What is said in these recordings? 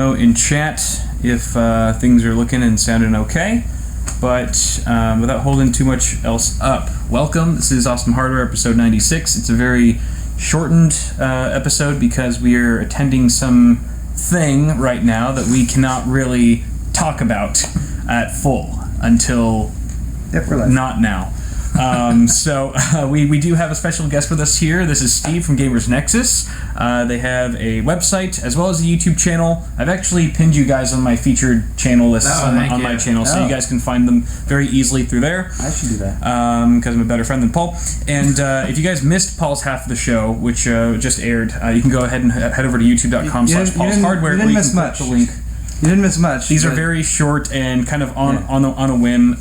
In chat if things are looking and sounding okay, but without holding too much else up, welcome. This is Awesome Hardware, episode 96. It's a very shortened episode because we are attending some thing right now that we cannot really talk about at full until not now. So we do have a special guest with us here. This is Steve from GamersNexus. They have a website as well as a YouTube channel. I've actually pinned you guys on my featured channel list on my channel, so you guys can find them very easily through there. I should do that. Because I'm a better friend than Paul. And if you guys missed Paul's half of the show, which just aired, you can go ahead and head over to youtube.com/PaulsHardware. You didn't miss much. The link. You didn't miss much. These are very short and kind of on a whim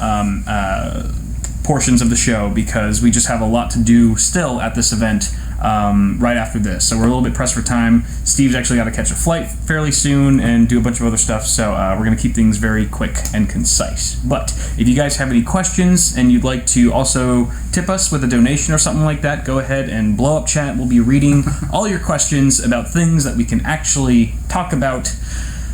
portions of the show, because we just have a lot to do still at this event right after this. So we're a little bit pressed for time. Steve's actually got to catch a flight fairly soon and do a bunch of other stuff, so we're going to keep things very quick and concise. But if you guys have any questions and you'd like to also tip us with a donation or something like that, go ahead and blow up chat. We'll be reading all your questions about things that we can actually talk about,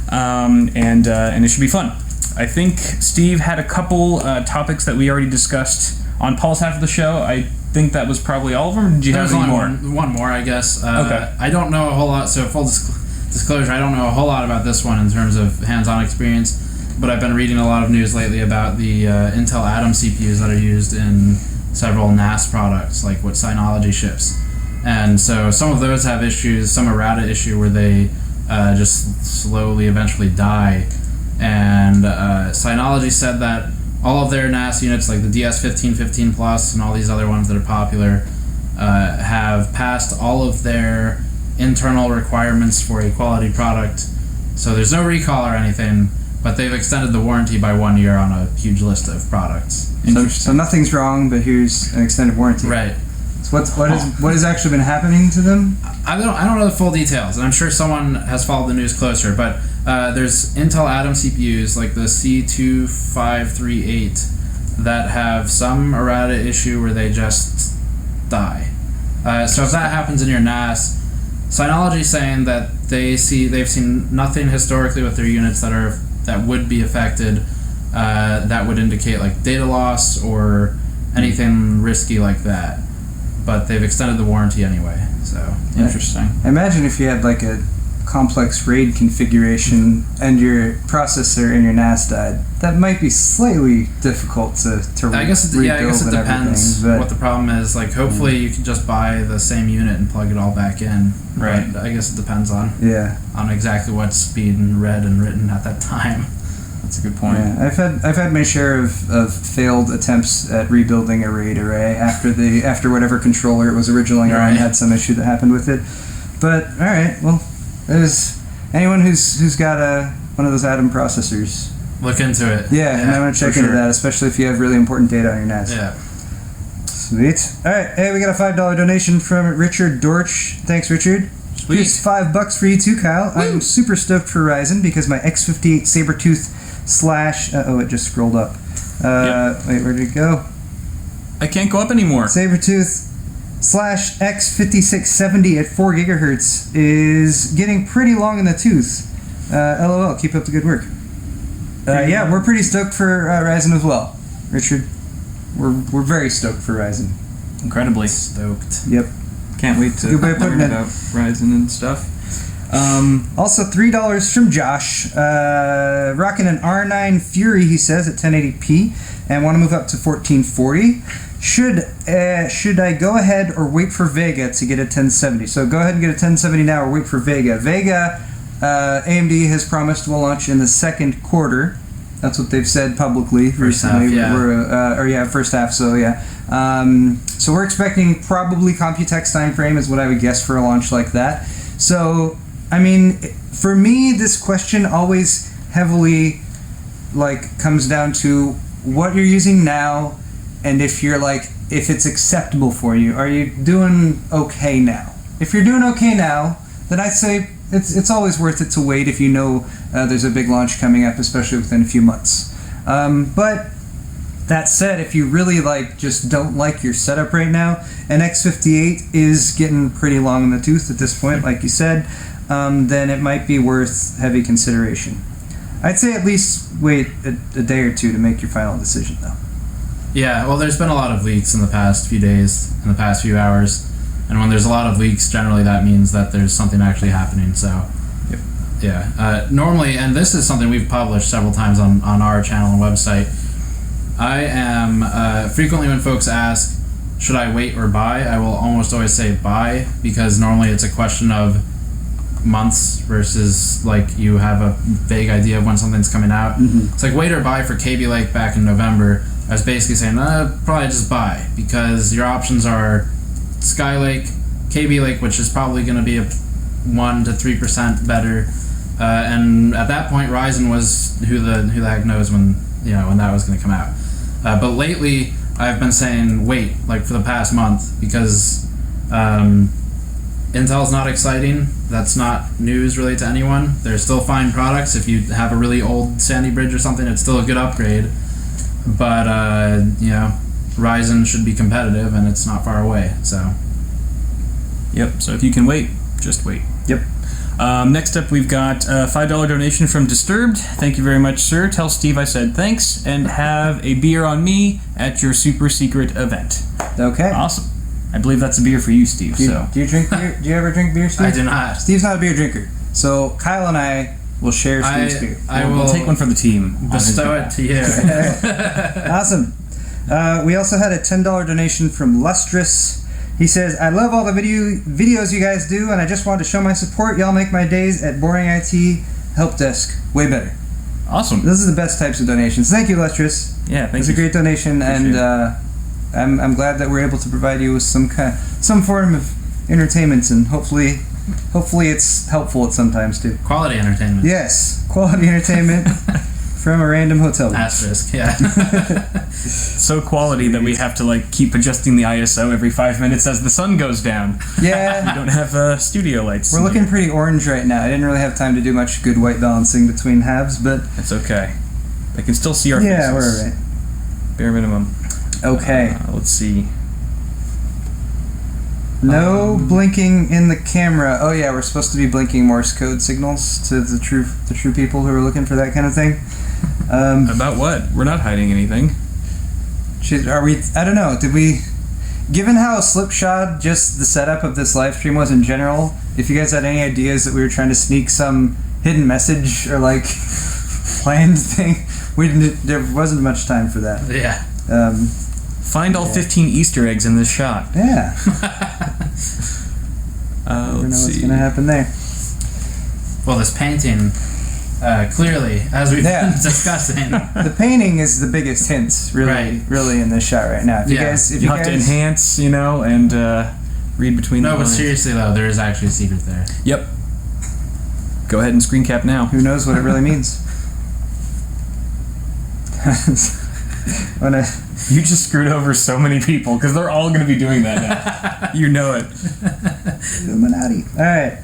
and it should be fun. I think Steve had a couple topics that we already discussed on Paul's half of the show. I think that was probably all of them. Or did you have any more? One more, I guess. Okay. I don't know a whole lot, so full disclosure, I don't know a whole lot about this one in terms of hands-on experience, but I've been reading a lot of news lately about the Intel Atom CPUs that are used in several NAS products, like what Synology ships. And so some of those have issues, some Mirada issue where they just slowly eventually die. And Synology said that all of their NAS units, like the DS15, 15 Plus, and all these other ones that are popular, have passed all of their internal requirements for a quality product. So there's no recall or anything, but they've extended the warranty by 1 year on a huge list of products. So nothing's wrong, but here's an extended warranty. Right. So what has actually been happening to them? I don't know the full details, and I'm sure someone has followed the news closer, but there's Intel Atom CPUs like the C2538 that have some errata issue where they just die. So if that happens in your NAS, Synology's saying that they've seen nothing historically with their units that would be affected, that would indicate like data loss or anything risky like that. But they've extended the warranty anyway, so interesting. Imagine if you had like a complex RAID configuration and your processor in your NAS died. That might be slightly difficult to I guess it depends what the problem is. Like, hopefully you can just buy the same unit and plug it all back in. Right. But I guess it depends on exactly what speed and read and written at that time. That's a good point. Yeah, I've had my share of failed attempts at rebuilding a RAID array after whatever controller it was originally on had some issue that happened with it. But all right, well, there's anyone who's got one of those Atom processors. Look into it. Yeah, and I want to check into that, especially if you have really important data on your NAS. Yeah. Sweet. All right, hey, we got a $5 donation from Richard Dorch. Thanks, Richard. Sweet. Here's $5 for you too, Kyle. Woo! I'm super stoked for Ryzen because my X58 Sabertooth it just scrolled up. Wait, where did it go? I can't go up anymore. Sabertooth /X5670 at 4 gigahertz is getting pretty long in the tooth. LOL, keep up the good work. Yeah, we're pretty stoked for Ryzen as well, Richard. We're very stoked for Ryzen. Incredibly stoked. Yep. Can't wait to learn about Ryzen and stuff. Also $3 from Josh, rocking an R9 Fury, he says, at 1080p, and want to move up to 1440. Should I go ahead or wait for Vega to get a 1070? So go ahead and get a 1070 now or wait for Vega. Vega, AMD has promised will launch in the second quarter. That's what they've said publicly recently. First half, so yeah. So we're expecting probably Computex timeframe is what I would guess for a launch like that. So, I mean, for me, this question always heavily comes down to what you're using now, and if it's acceptable for you. Are you doing okay now? If you're doing okay now, then I'd say it's always worth it to wait if you know there's a big launch coming up, especially within a few months. But that said, if you really just don't like your setup right now, an X58 is getting pretty long in the tooth at this point, like you said. then it might be worth heavy consideration. I'd say at least wait a day or two to make your final decision, though. Yeah, well, there's been a lot of leaks in the past few days, in the past few hours, and when there's a lot of leaks, generally that means that there's something actually happening. So, Yep. yeah, normally, and this is something we've published several times on our channel and website. I am frequently when folks ask, should I wait or buy? I will almost always say buy, because normally it's a question of months versus like you have a vague idea of when something's coming out. It's like wait or buy for KB Lake back in November. I was basically saying probably just buy, because your options are Skylake, KB Lake, which is probably going to be a 1 to 3% better, and at that point Ryzen was who the heck knows when that was going to come out. But lately I've been saying wait, like for the past month, because Intel's not exciting. That's not news really to anyone. They're still fine products. If you have a really old Sandy Bridge or something, it's still a good upgrade. But Ryzen should be competitive, and it's not far away. So, Yep. So if you can wait, just wait. Yep. Next up, we've got a $5 donation from Disturbed. Thank you very much, sir. Tell Steve I said thanks, and have a beer on me at your super secret event. Okay. Awesome. I believe that's a beer for you, Steve. Do you drink beer? Do you ever drink beer, Steve? I do not. Steve's not a beer drinker. So Kyle and I will share Steve's beer. We'll take one for the team. Bestow it to you. Awesome. We also had a $10 donation from Lustrous. He says, I love all the videos you guys do, and I just wanted to show my support. Y'all make my days at Boring IT Help Desk way better. Awesome. This is the best types of donations. Thank you, Lustrous. Yeah, thank you. It's a great donation, and I'm glad that we're able to provide you with some form of entertainment, and hopefully it's helpful at sometimes too. Quality entertainment. Yes, quality entertainment from a random hotel room. Asterisk, yeah. So quality that we have to keep adjusting the ISO every 5 minutes as the sun goes down. Yeah. We don't have studio lights. We're looking pretty orange right now. I didn't really have time to do much good white balancing between halves, but it's okay. They can still see our faces. yeah, we're alright. Bare minimum. Okay. Let's see. No blinking in the camera. Oh yeah, we're supposed to be blinking Morse code signals to the true people who are looking for that kind of thing. About what? We're not hiding anything. Are we? I don't know. Did we? Given how slipshod just the setup of this live stream was in general, if you guys had any ideas that we were trying to sneak some hidden message or planned thing, there wasn't much time for that. Yeah. Find all 15 Easter eggs in this shot. Yeah. Never know what's gonna happen there. Well, this painting, clearly, as we've been discussing. The painting is the biggest hint, really in this shot right now. If you guys have to enhance, and read between the lines. No, but seriously though, there is actually a secret there. Yep. Go ahead and screen cap now. Who knows what it really means? You just screwed over so many people, because they're all going to be doing that now. You know it. Illuminati. Alright.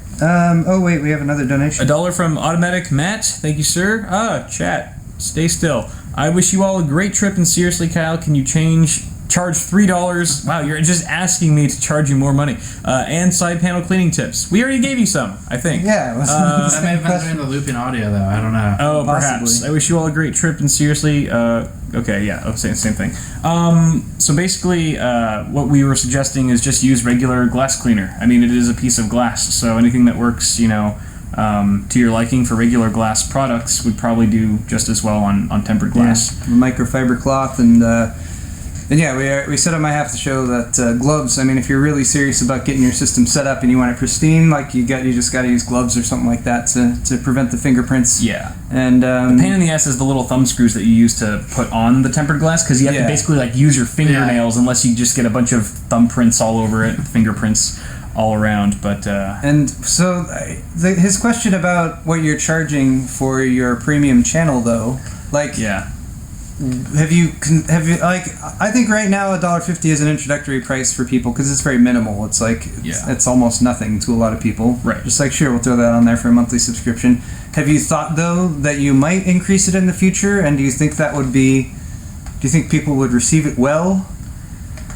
Oh wait, we have another donation. $1 from Automatic Matt. Thank you, sir. Chat. Stay still. I wish you all a great trip, and seriously, Kyle, can you charge $3? Wow, you're just asking me to charge you more money. And side panel cleaning tips. We already gave you some, I think. Yeah, it was that may have been during the looping audio, though. I don't know. Oh, perhaps. I wish you all a great trip, and seriously, okay, yeah, I'll say the same thing. So basically, what we were suggesting is just use regular glass cleaner. I mean, it is a piece of glass, so anything that works, to your liking for regular glass products would probably do just as well on tempered glass. Yeah, microfiber cloth, and yeah, we said I might have to show that gloves. I mean, if you're really serious about getting your system set up and you want it pristine, you just got to use gloves or something like that to prevent the fingerprints. Yeah. And the pain in the ass is the little thumb screws that you use to put on the tempered glass, because you have to basically use your fingernails unless you just get a bunch of thumbprints all over it, fingerprints all around. But and so his question about what you're charging for your premium channel, though, Have you I think right now $1.50 is an introductory price for people, because it's very minimal. It's it's almost nothing to a lot of people. Right. Just sure, we'll throw that on there for a monthly subscription. Have you thought though that you might increase it in the future, and do you think people would receive it well?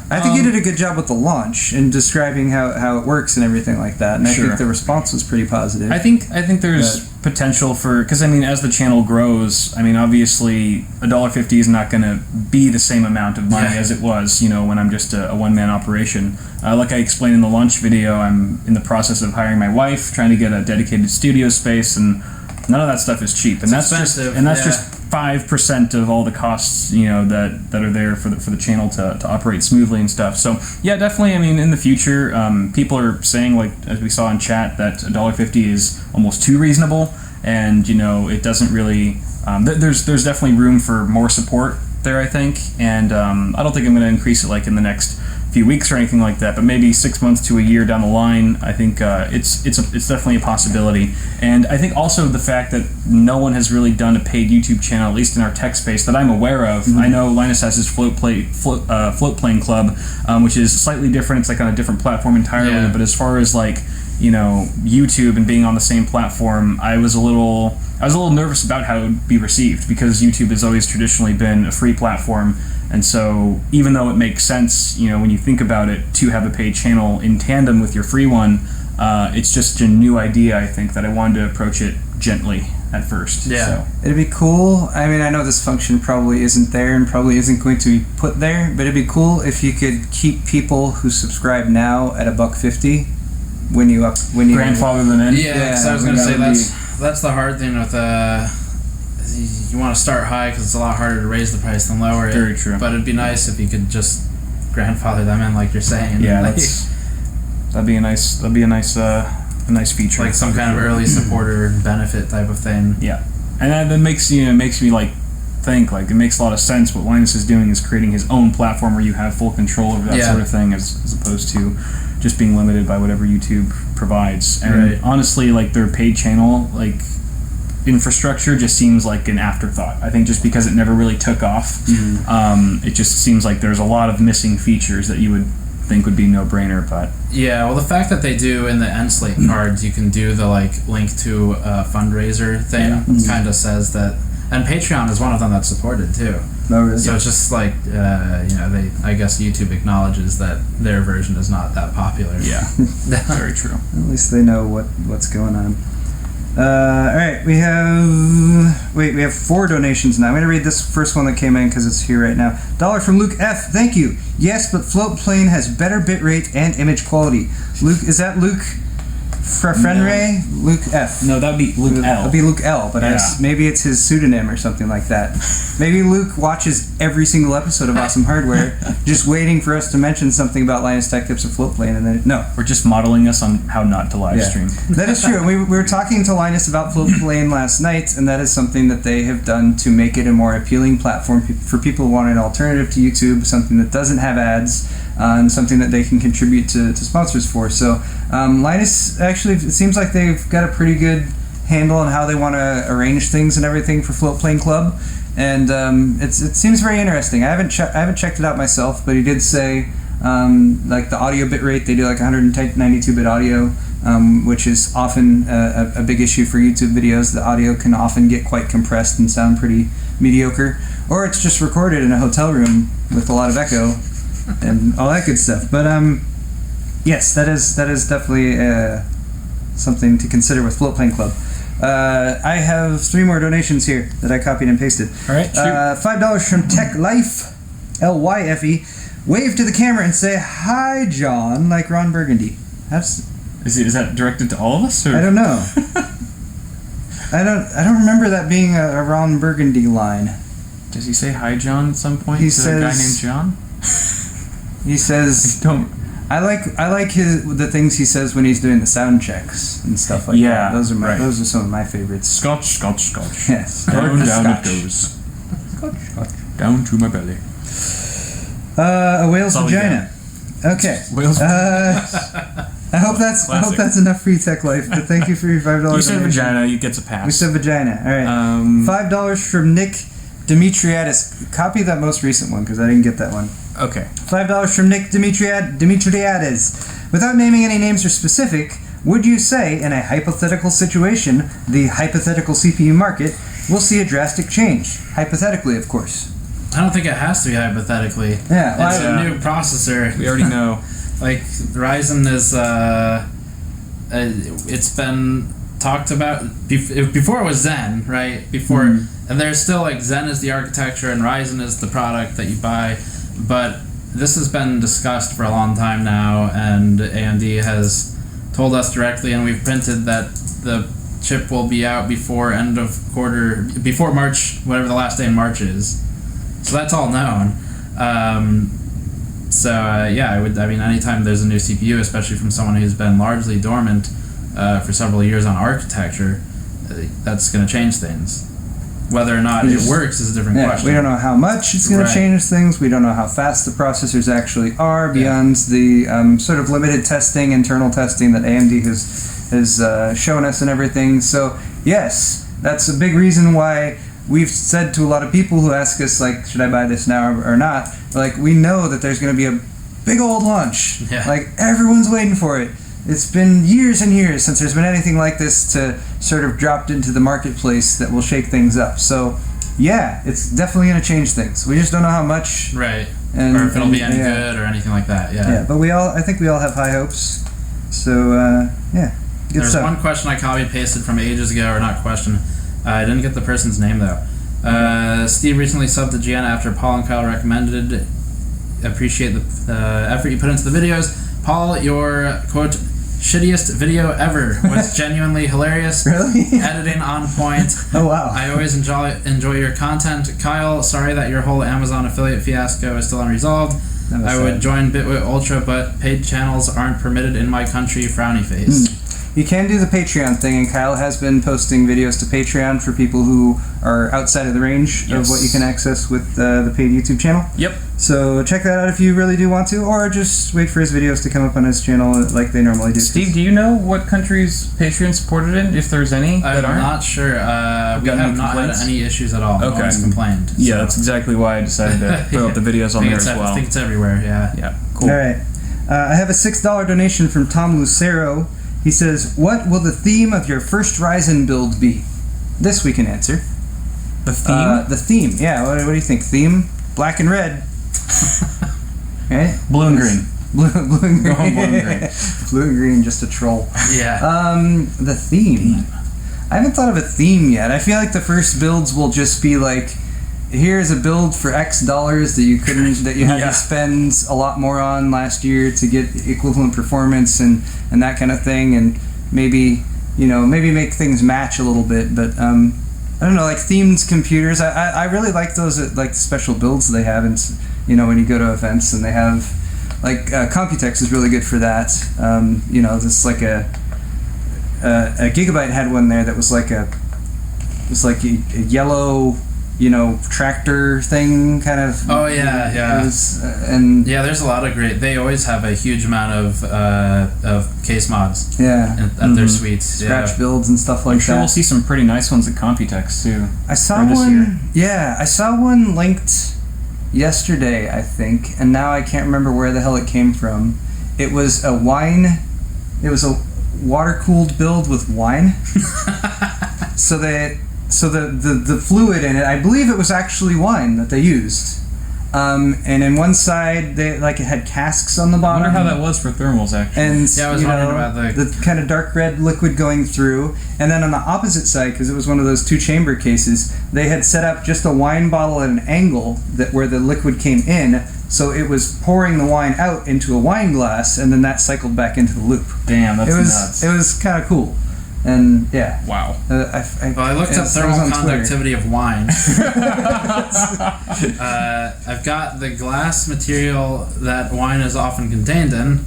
I think you did a good job with the launch and describing how it works and everything like that. And I think the response was pretty positive. I think there's potential for, because I mean, as the channel grows, I mean, obviously $1.50 is not going to be the same amount of money as it was, you know, when I'm just a one-man operation. Like I explained in the launch video, I'm in the process of hiring my wife, trying to get a dedicated studio space, and none of that stuff is cheap, and that's expensive. just 5% of all the costs, you know, that are there for the channel to operate smoothly and stuff. So yeah, definitely. I mean, in the future, people are saying, like as we saw in chat, that $1.50 is almost too reasonable, and you know, it doesn't really. There's definitely room for more support there, I think, and I don't think I'm going to increase it like in the next few weeks or anything like that, but maybe 6 months to a year down the line, I think it's definitely a possibility. And I think also the fact that no one has really done a paid YouTube channel, at least in our tech space, that I'm aware of. Mm-hmm. I know Linus has his FLOATPLANE Club, which is slightly different. It's like on a different platform entirely. But as far as like, you know, YouTube and being on the same platform, I was a little nervous about how it would be received, because YouTube has always traditionally been a free platform. And so even though it makes sense, you know, when you think about it, to have a paid channel in tandem with your free one, it's just a new idea, I think, that I wanted to approach it gently at first. Yeah. So. It'd be cool. I mean, I know this function probably isn't there and probably isn't going to be put there, but it'd be cool if you could keep people who subscribe now at $1.50 when you grandfather them in. Yeah, because I was going to say that's the hard thing with you want to start high because it's a lot harder to raise the price than lower it. Very true. But it'd be nice if you could just grandfather them in, like you're saying. Yeah, like, that'd be a nice feature. Like some kind of early supporter benefit type of thing. Yeah, and that makes me like think, like, it makes a lot of sense. What Linus is doing is creating his own platform where you have full control over that sort of thing, as opposed to just being limited by whatever YouTube provides. And honestly, like, their paid channel, like, infrastructure just seems like an afterthought. I think just because it never really took off, it just seems like there's a lot of missing features that you would think would be no-brainer. But yeah, well, the fact that they do in the end slate cards, you can do the like link to a fundraiser thing, kind of says that. And Patreon is one of them that's supported too. Oh, really? So it's just like you know, I guess YouTube acknowledges that their version is not that popular. Yeah, very true. At least they know what's going on. All right, we have 4 donations now. I'm going to read this first one that came in because it's here right now. $1 from Luke F. Thank you. Yes, but FLOATPLANE has better bitrate and image quality. Luke, is that Luke Frenray? No. Luke F. No, that'd be Luke L. That'd be Luke L, but maybe it's his pseudonym or something like that. Maybe Luke watches every single episode of Awesome Hardware, just waiting for us to mention something about Linus Tech Tips or FLOATPLANE, and then we're just modeling us on how not to live stream. That is true. We were talking to Linus about FLOATPLANE last night, and that is something that they have done to make it a more appealing platform for people who want an alternative to YouTube, something that doesn't have ads, and something that they can contribute to sponsors for. So Linus, actually, it seems like they've got a pretty good handle on how they want to arrange things and everything for FLOATPLANE Club, and it seems very interesting. I haven't checked it out myself, but he did say like the audio bitrate, they do like 192-bit audio, which is often a big issue for YouTube videos. The audio can often get quite compressed and sound pretty mediocre, or it's just recorded in a hotel room with a lot of echo and all that good stuff. But yes, that is definitely something to consider with FLOATPLANE Club. I have 3 more donations here that I copied and pasted. All right, $5 from Tech Life, LYFE. Wave to the camera and say hi, John, like Ron Burgundy. Is that directed to all of us? Or? I don't know. I don't remember that being a Ron Burgundy line. Does he say hi, John, at some point? He to says, a guy named John. He says, "Don't." I like the things he says when he's doing the sound checks and stuff like that. Those are some of my favorites. Scotch. Yes. Down it goes. Scotch. Down to my belly. A whale's vagina. Okay. Whale's I hope that's enough for you, Tech Life. But thank you for your $5. You said vagina, you get a pass. We said vagina. All right. $5 from Nick Dimitriadis. Copy that most recent one because I didn't get that one. Okay. $5 from Nick Dimitriadis. Without naming any names or specific, would you say, in a hypothetical situation, the hypothetical CPU market will see a drastic change? Hypothetically, of course. I don't think it has to be hypothetically. Yeah, It's a new processor. We already know. Like Ryzen is, it's been talked about before it was Zen, right? Before, and there's still like Zen is the architecture and Ryzen is the product that you buy, but this has been discussed for a long time now, and AMD has told us directly, and we've printed that the chip will be out before end of quarter, before March, whatever the last day in March is. So that's all known. Anytime there's a new CPU, especially from someone who's been largely dormant for several years on architecture, that's going to change things. Whether or not it works is a different question. We don't know how much it's going to change things. We don't know how fast the processors actually are beyond the sort of limited testing, internal testing that AMD has shown us and everything. So yes, that's a big reason why we've said to a lot of people who ask us, like, should I buy this now or not? Like, we know that there's going to be a big old launch. Yeah. Like, everyone's waiting for it. It's been years and years since there's been anything like this to sort of dropped into the marketplace that will shake things up. So, yeah, it's definitely going to change things. We just don't know how much. Right. Or if it'll be any good or anything like that. Yeah. Yeah, but I think we all have high hopes. So, yeah. Good There's stuff. one question I copy pasted from ages ago, or not question. I didn't get the person's name though. Steve recently subbed to Gianna after Paul and Kyle recommended. Appreciate the effort you put into the videos. Paul, your quote shittiest video ever was genuinely hilarious. Really? Editing on point. Oh wow! I always enjoy your content. Kyle, sorry that your whole Amazon affiliate fiasco is still unresolved. I would join Bitwit Ultra, but paid channels aren't permitted in my country. Frowny face. You can do the Patreon thing, and Kyle has been posting videos to Patreon for people who are outside of the range of what you can access with the paid YouTube channel. Yep. So check that out if you really do want to, or just wait for his videos to come up on his channel like they normally do. Steve, do you know what countries Patreon supported in, if there's any that aren't? I'm not sure. We have not had any issues at all. Okay. No one's complained. Yeah, that's exactly why I decided to put out the videos on there as well. I think it's everywhere, yeah. Yeah, cool. All right. I have a $6 donation from Tom Lucero. He says, what will the theme of your first Ryzen build be? This we can answer. The theme? The theme, yeah. What do you think? Theme? Black and red. Okay? Blue and green. Blue and green. Go home, blue and green. Blue and green, just a troll. Yeah. The theme. I haven't thought of a theme yet. I feel like the first builds will just be like, here's a build for X dollars that you had to spend a lot more on last year to get equivalent performance and that kind of thing, and maybe make things match a little bit. But I don't know, like themed computers. I really like those like special builds they have, and when you go to events and they have like Computex is really good for that. This like a Gigabyte had one there that was like a yellow tractor thing kind of. Oh yeah. There's a lot of great. They always have a huge amount of case mods. Yeah. At their suites. Scratch builds and stuff like I'm sure that. we'll see some pretty nice ones at Computex too. I saw one. Yeah, I saw one linked yesterday, I think, and now I can't remember where the hell it came from. It was a wine. It was a water-cooled build with wine. So the fluid in it, I believe it was actually wine that they used. And in one side, it had casks on the bottom. I wonder how that was for thermals, actually. And I was wondering about the kind of dark red liquid going through. And then on the opposite side, because it was one of those two-chamber cases, they had set up just a wine bottle at an angle where the liquid came in, so it was pouring the wine out into a wine glass, and then that cycled back into the loop. Damn, that's nuts. It was kind of cool. And yeah. Wow. I looked up thermal conductivity of wine. I've got the glass material that wine is often contained in,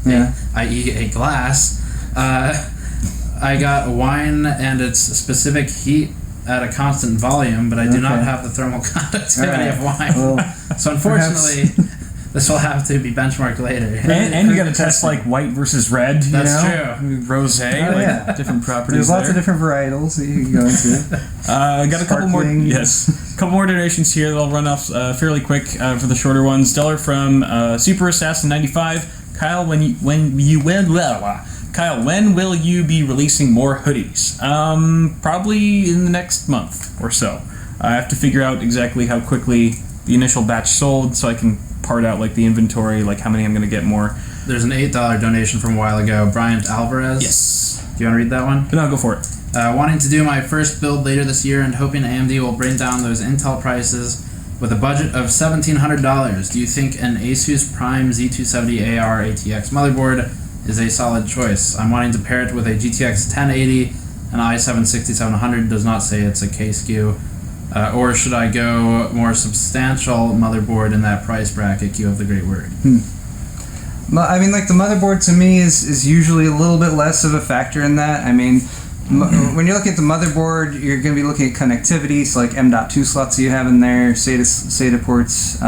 i.e. a glass. I got wine and its specific heat at a constant volume, but I do not have the thermal conductivity of wine. Well, so unfortunately, this will have to be benchmarked later. And you got to test like white versus red. That's true. Rosé, different properties. There's lots of different varietals that you can go into. I got a couple more. Yes, a couple more donations here that I'll run off fairly quick for the shorter ones. Stellar from Super Assassin 95. Kyle, Kyle, when will you be releasing more hoodies? Probably in the next month or so. I have to figure out exactly how quickly the initial batch sold, so I can part out like the inventory, like how many I'm going to get more. There's an $8 donation from a while ago. Bryant Alvarez. Yes. Do you want to read that one? No, go for it. Wanting to do my first build later this year and hoping AMD will bring down those Intel prices with a budget of $1,700. Do you think an Asus Prime Z270AR ATX motherboard is a solid choice? I'm wanting to pair it with a GTX 1080, an i7-6700 does not say it's a K-SKU. Or should I go more substantial motherboard in that price bracket? Q of the great word. I mean, like, the motherboard to me is usually a little bit less of a factor in that. I mean, when you look at the motherboard, you're going to be looking at connectivity, so like M.2 slots you have in there, SATA ports,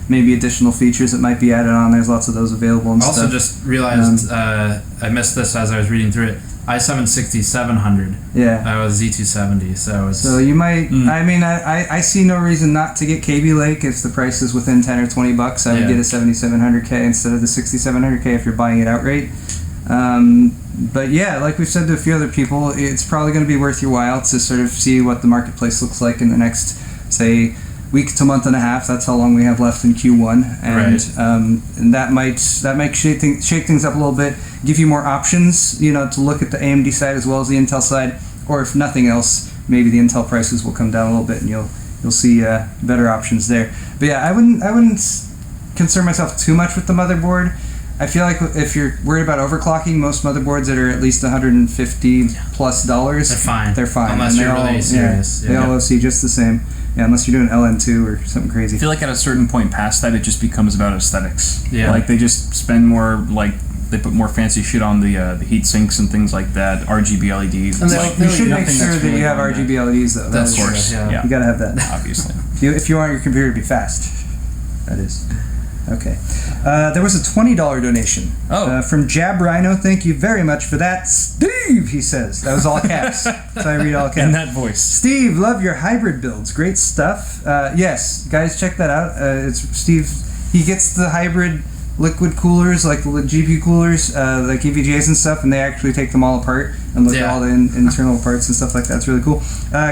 maybe additional features that might be added on. There's lots of those available and also stuff. Just realized I missed this as I was reading through it. i7-6700. Yeah. Was Z270, so it's... So you might... I mean, I see no reason not to get KB Lake if the price is within 10 or 20 bucks. I would get a 7700K instead of the 6700K if you're buying it outright. But yeah, like we've said to a few other people, it's probably going to be worth your while to sort of see what the marketplace looks like in the next, say, week to month and a half. That's how long we have left in Q1, and that might shake things up a little bit, give you more options, to look at the AMD side as well as the Intel side, or if nothing else, maybe the Intel prices will come down a little bit, and you'll see better options there. But yeah, I wouldn't concern myself too much with the motherboard. I feel like if you're worried about overclocking, most motherboards that are at least $150+ they're fine. Unless you're really serious. They all OC just the same. Yeah, unless you're doing LN2 or something crazy. I feel like at a certain point past that, it just becomes about aesthetics. Yeah. Like they just spend more, like they put more fancy shit on the heat sinks and things like that, RGB LEDs. And you should make sure that you have RGB LEDs though. Of course. Yeah. You gotta have that. Obviously. If you want your computer to be fast. That is. Okay. There was a $20 donation from Jab Rhino. Thank you very much for that. Steve, he says. That was all caps. So I read all caps. In that voice. Steve, love your hybrid builds. Great stuff. Yes, guys, check that out. It's Steve. He gets the hybrid liquid coolers, like the GPU coolers, like EVGAs and stuff, and they actually take them all apart and look at all the internal parts and stuff like that. It's really cool.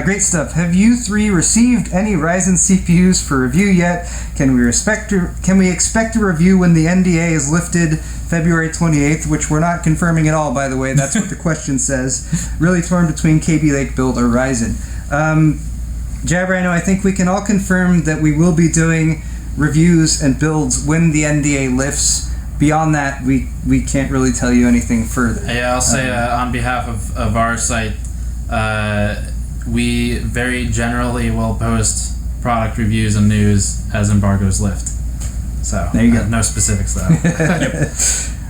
Great stuff. Have you three received any Ryzen CPUs for review yet? Can we expect a review when the NDA is lifted February 28th, which we're not confirming at all, by the way. That's what the question says. Really torn between KB Lake build or Ryzen. Jabber, I know, I think we can all confirm that we will be doing reviews and builds when the NDA lifts. Beyond that, we can't really tell you anything further. Yeah, I'll say on behalf of our site, we very generally will post product reviews and news as embargoes lift. So there you go. No specifics though.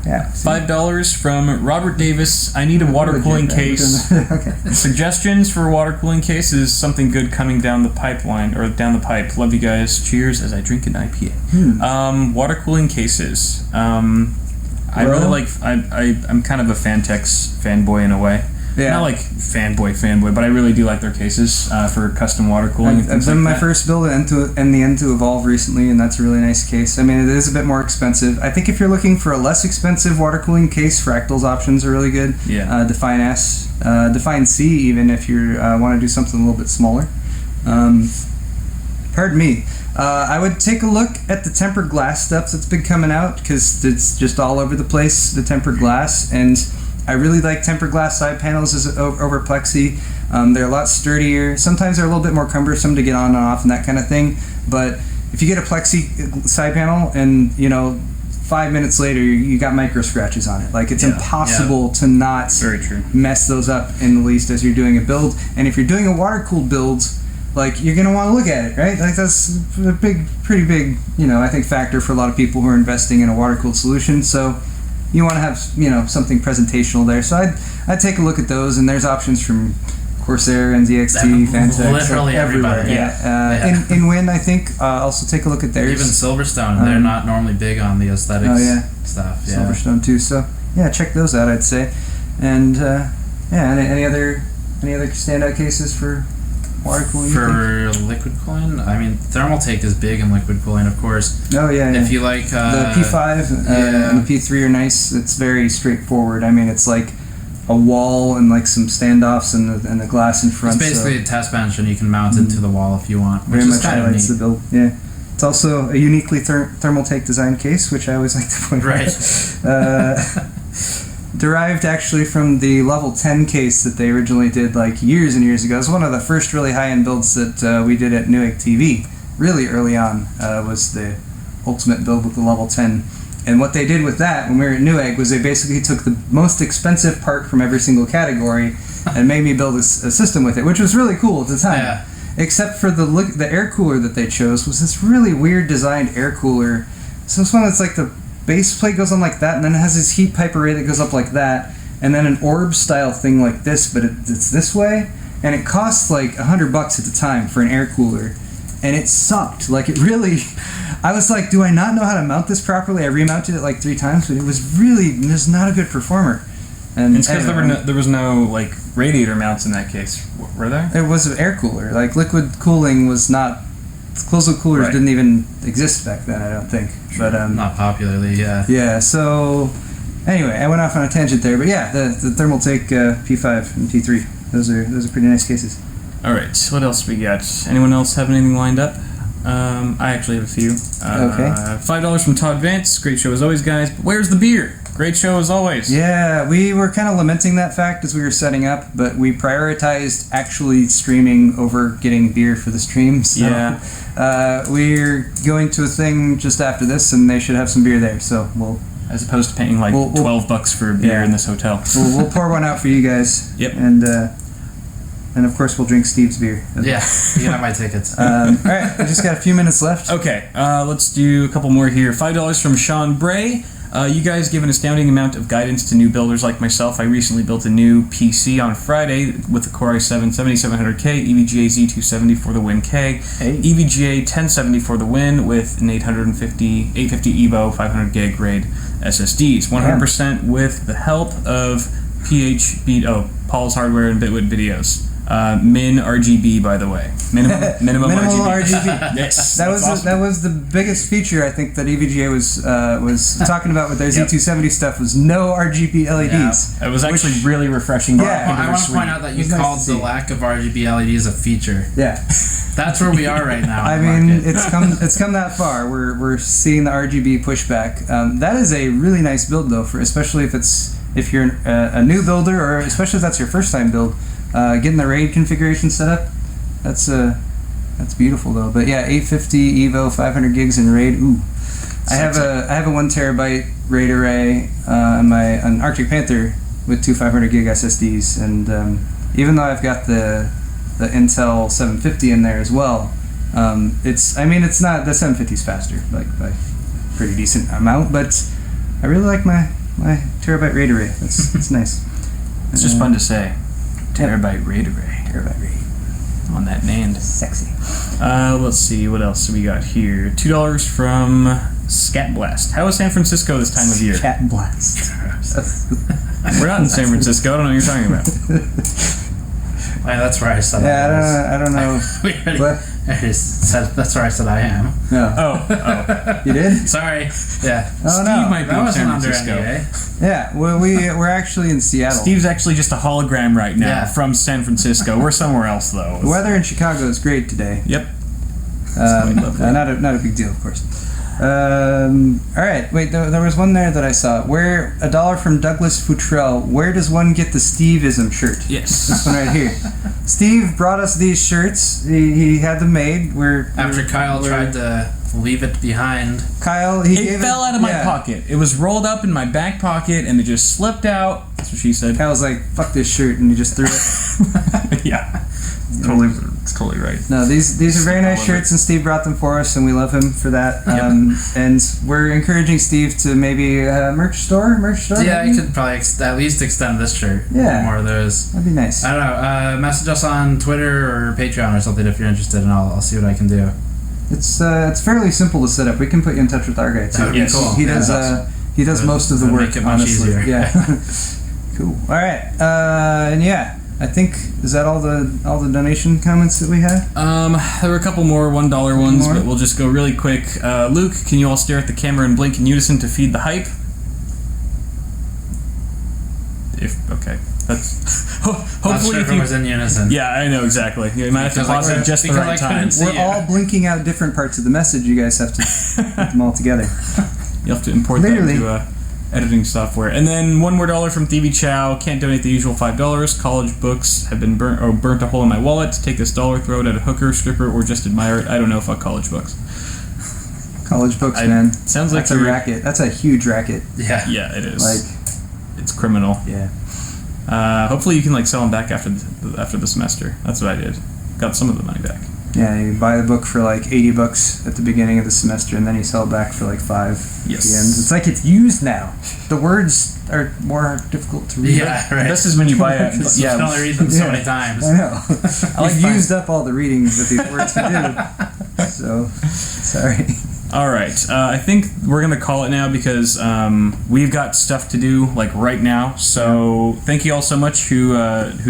Yeah. $5 from Robert Davis. I need a water cooling case. Okay. Suggestions for a water cooling case is something good coming down the pipeline or down the pipe. Love you guys. Cheers as I drink an IPA. Water cooling cases. I really like. I'm kind of a Fantex fanboy in a way. Yeah. Not like fanboy, but I really do like their cases for custom water cooling. I've done my first build and the N2 Evolve recently, and that's a really nice case. I mean, it is a bit more expensive. I think if you're looking for a less expensive water cooling case, Fractal's options are really good. Yeah. Define S, Define C, even if you want to do something a little bit smaller. Pardon me. I would take a look at the tempered glass stuff that's been coming out, because it's just all over the place, the tempered glass, and I really like tempered glass side panels over plexi. They're a lot sturdier. Sometimes they're a little bit more cumbersome to get on and off and that kind of thing. But if you get a plexi side panel and 5 minutes later you got micro scratches on it, like it's impossible to not mess those up in the least as you're doing a build. And if you're doing a water cooled build, like you're gonna want to look at it, right? Like that's a pretty big, I think factor for a lot of people who are investing in a water cooled solution. So you want to have, something presentational there. So I'd take a look at those, and there's options from Corsair, NZXT, Fantex, literally everywhere. Yeah. In Win, I think, also take a look at theirs. Even Silverstone, they're not normally big on the aesthetics stuff. Yeah. Silverstone too. So yeah, check those out, I'd say. And any other standout cases for water cooling? For liquid cooling, I mean, Thermaltake is big in liquid cooling, of course. Oh yeah. If you like the P5 and the P3 are nice. It's very straightforward. I mean, it's like a wall and like some standoffs and the glass in front. It's basically a test bench, and you can mount it to the wall if you want. Which very is much kind of highlights neat. the build. Yeah. It's also a uniquely Thermaltake design case, which I always like to point out. Derived actually from the level 10 case that they originally did like years and years ago. It was one of the first really high-end builds that we did at Newegg TV. Really early on was the ultimate build with the level 10. And what they did with that when we were at Newegg was they basically took the most expensive part from every single category and made me build a system with it, which was really cool at the time. Yeah. Except for the air cooler that they chose was this really weird designed air cooler. So it's one that's like the base plate goes on like that, and then it has this heat pipe array that goes up like that, and then an orb style thing like this, but it's this way, and it costs like $100 at the time for an air cooler, and it sucked. Like it really, I was like, do I not know how to mount this properly? I remounted it like 3 times, but it was really just not a good performer. And it's because there was no like radiator mounts in that case, were there? It was an air cooler. Like liquid cooling was not. Closed loop coolers didn't even exist back then, I don't think. Sure. But not popularly, yeah. Yeah. So anyway, I went off on a tangent there, but yeah, the Thermaltake P5 and T3. Those are pretty nice cases. All right. What else we got? Anyone else have anything lined up? I actually have a few. Okay. $5 from Todd Vance. Great show as always, guys. But where's the beer? Great show as always. Yeah, we were kind of lamenting that fact as we were setting up, but we prioritized actually streaming over getting beer for the stream. So, yeah. We're going to a thing just after this, and they should have some beer there. So we'll, as opposed to paying like $12 for beer in this hotel. We'll pour one out for you guys. Yep. And of course we'll drink Steve's beer. Yeah, you got my tickets. All right, we just got a few minutes left. Okay, let's do a couple more here. $5 from Sean Bray. You guys give an astounding amount of guidance to new builders like myself. I recently built a new PC on Friday with the Core i7 7700K, EVGA Z270 for the win K, EVGA 1070 for the win with an 850 Evo 500 gig RAID SSDs. 100% with the help of Paul's Hardware and Bitwit videos. Min RGB, by the way. Minimal RGB. Yes, that was awesome. That was the biggest feature I think that EVGA was talking about with their Z270 stuff was no RGB LEDs. Yeah. It was actually really refreshing. Yeah, I want to point out that you called the lack of RGB LEDs a feature. Yeah, that's where we are right now. I mean, it's come that far. We're seeing the RGB pushback. That is a really nice build though, especially if you're a new builder or especially if that's your first time build. Getting the RAID configuration set up, that's beautiful though. But yeah, 850 Evo, 500 gigs in RAID. Ooh, I have a 1 terabyte RAID array on an Arctic Panther with 2 500 gig SSDs, and even though I've got the Intel 750 in there as well, it's not, the 750 is faster, like by a pretty decent amount, but I really like my terabyte RAID array. It's nice. It's just fun to say. Terabyte RAID array. Terabyte RAID. On that named. Sexy. Let's see, what else do we got here? $2 from Scat Blast. How is San Francisco this time of year? Scat Blast. We're not in San Francisco. I don't know what you're talking about. Yeah, that's where I said I don't know. What? That's where I said I am. No. Oh. You did? Sorry. Yeah. Oh, Steve might be that in wasn't San under Francisco. NDA. Yeah, well, we're actually in Seattle. Steve's actually just a hologram right now Yeah. from San Francisco. We're somewhere else, though. The weather in Chicago is great today. Yep. Not a big deal, of course. All right, wait. There was one there that I saw. Where $1 from Douglas Futrell. Where does one get the Steveism shirt? Yes. This one right here. Steve brought us these shirts. He had them made. After Kyle tried to leave it behind. Kyle, it fell out of my pocket. It was rolled up in my back pocket, and it just slipped out. That's what she said. Kyle was like, "Fuck this shirt," and he just threw it. Yeah. It's totally right. No, these are very nice shirts, and Steve brought them for us, and we love him for that. And we're encouraging Steve to maybe merch store. Yeah, you could probably at least extend this shirt. Yeah, more of those. That'd be nice. I don't know. Message us on Twitter or Patreon or something if you're interested, and I'll see what I can do. It's fairly simple to set up. We can put you in touch with our guy too. That would be cool. He does most of the work. Make it much honestly. easier. Yeah. Cool. All right. And yeah. I think, is that all the donation comments that we had? There were a couple more $1 ones, but we'll just go really quick. Luke, can you all stare at the camera and blink in unison to feed the hype? Okay. That's Not hopefully sure if if it was in unison. yeah, I know exactly. You might have to Because, like, pause it at just the right time. We're all blinking out different parts of the message. You guys have to put them all together. You'll have to import Literally. that into editing software. And then one more dollar from TV Chow. Can't donate the usual $5. College books have been burnt a hole in my wallet. Take this dollar, throw it at a hooker, stripper, or just admire it. I don't know. Fuck college books. College books, man. Sounds like That's a racket. That's a huge racket. Yeah. Yeah, it is. Like, it's criminal. yeah. Hopefully you can like sell them back after the semester. That's what I did. Got some of the money back. Yeah, you buy the book for like $80 at the beginning of the semester, and then you sell it back for like $5 at the end. It's like it's used now. The words are more difficult to read. Yeah, right. This is when you buy it. You Yeah, can only read them so many times. I know. like You've used up all the readings that these words can do. So, sorry. All right. I think we're gonna call it now because we've got stuff to do like right now. So thank you all so much who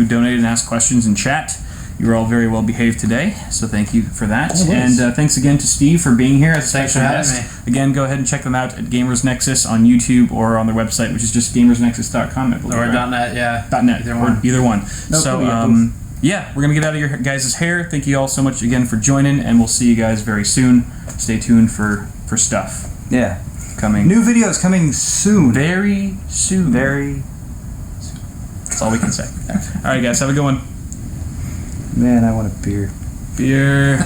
donated and asked questions in chat. You were all very well behaved today, so thank you for that. And thanks again to Steve for being here as a Thanks for special having guest. Again, go ahead and check them out at GamersNexus on YouTube or on their website, which is just gamersnexus.com, I believe. Or right? .net, yeah. .net, Either or one. either one. No, So, cool, yeah, we're going to get out of your guys' hair. Thank you all so much again for joining, and we'll see you guys very soon. Stay tuned for stuff Yeah. coming. New videos coming soon. Very soon. Very. That's all we can say. All right, guys, have a good one. Man, I want a beer. Beer.